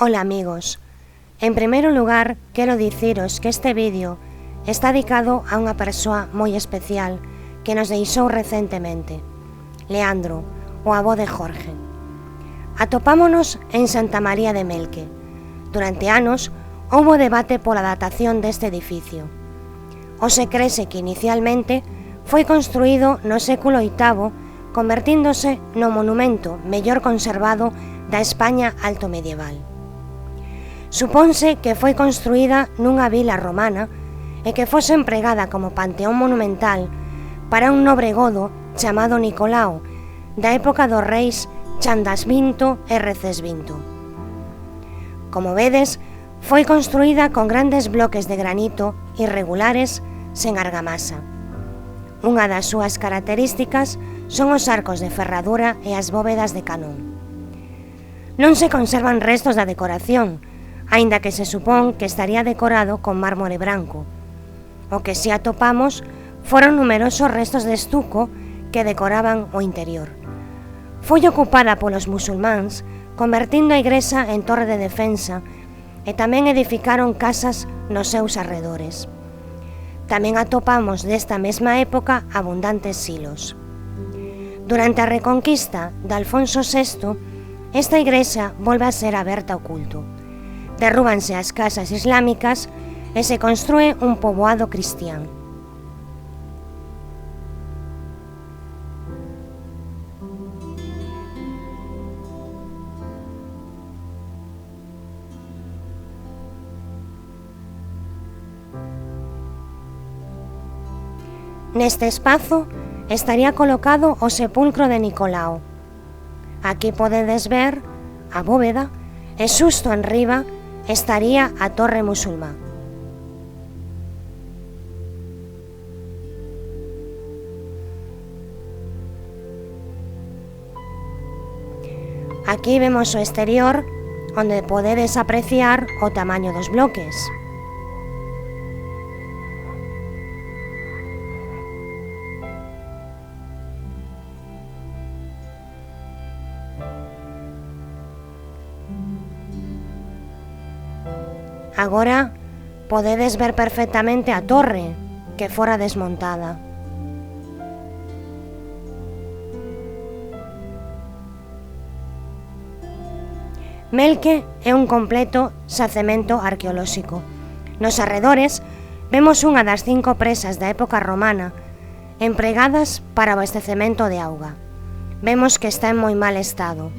Ola amigos, en primeiro lugar quero diciros que este vídeo está dedicado a unha persoa moi especial que nos deixou recentemente, Leandro, o avó de Jorge. Atopámonos en Santa María de Melque. Durante anos houbo debate pola datación deste edificio. Hoxe crese que inicialmente foi construído no século VIII, convertíndose no monumento mellor conservado da España alto medieval. Supónse que foi construída nunha vila romana e que fose empregada como panteón monumental para un nobre godo chamado Nicolao, da época dos reis Chandasvinto e Recesvinto. Como vedes, foi construída con grandes bloques de granito irregulares sen argamasa. Unha das súas características son os arcos de ferradura e as bóvedas de canón. Non se conservan restos da decoración, aínda que se supón que estaría decorado con mármore branco. O que si atopamos foron numerosos restos de estuco que decoraban o interior. Foi ocupada polos musulmáns, convertindo a igrexa en torre de defensa, e tamén edificaron casas nos seus arredores. Tamén atopamos desta mesma época abundantes silos. Durante a Reconquista de Alfonso VI, esta igrexa volve a ser aberta ao culto. Derrúbanse as casas islámicas e se construe un poboado cristián. Neste espazo estaría colocado o sepulcro de Nicolao. Aquí podedes ver a bóveda e xusto enriba estaría a torre musulmá. Aquí vemos o exterior, onde podedes apreciar o tamaño dos bloques. Agora podedes ver perfectamente a torre que fora desmontada. Melque é un completo xacemento arqueolóxico. Nos arredores vemos unha das 5 presas da época romana empregadas para o abastecemento de auga. Vemos que está en moi mal estado.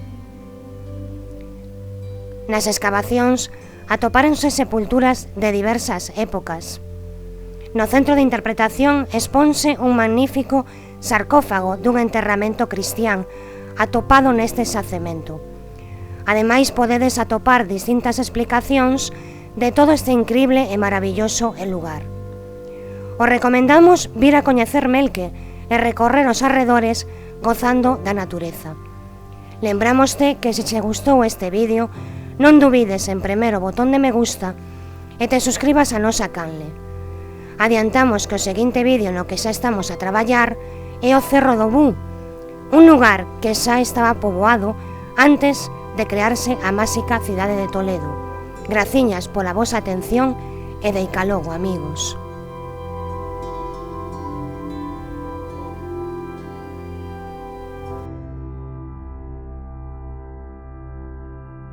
Nas escavacións atopáronse sepulturas de diversas épocas. No centro de interpretación exponse un magnífico sarcófago dun enterramento cristián atopado neste xacemento. Ademais, podedes atopar distintas explicacións de todo este increíble e maravilloso lugar. Os recomendamos vir a coñecer Melque e recorrer os arredores gozando da natureza. Lembramoste que se che gustou este vídeo, non dubides en premer o botón de me gusta e te suscribas a nosa canle. Adiantamos que o seguinte vídeo no que xa estamos a traballar é o Cerro do Bú, un lugar que xa estaba poboado antes de crearse a máxica cidade de Toledo. Graciñas pola vosa atención e deica logo, amigos.